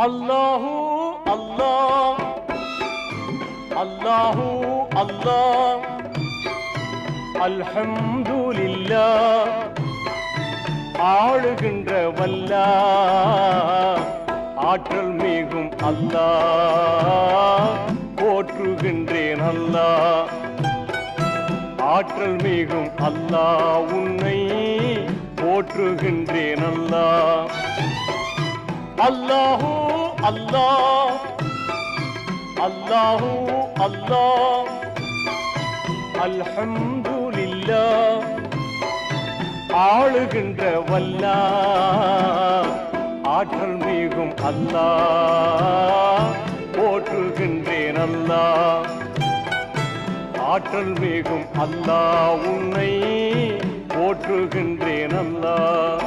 அல்லாஹு அல்லாஹ் அல்லாஹு அல்லாஹ் அல்ஹம்துலில்லாஹ் ஆளுகின்ற வல்லாஹ் ஆற்றல் மிகும் அல்லாஹ் போற்றுகின்றேன் அல்லாஹ் ஆற்றல் மிகும் அல்லாஹ் உன்னை போற்றுகின்றேன் அல்லாஹ் அல்லாஹு அல்லாஹ் அல்லாஹு அல்லாஹ் அல்ஹம்துலில்லாஹ் ஆளுகின்ற வல்லாஹ் ஆற்றல் மிகும் அல்லாஹ் போற்றுகின்றேன் அல்லாஹ் ஆற்றல் மிகும் அல்லாஹ் உன்னை போற்றுகின்றேன் அல்லாஹ்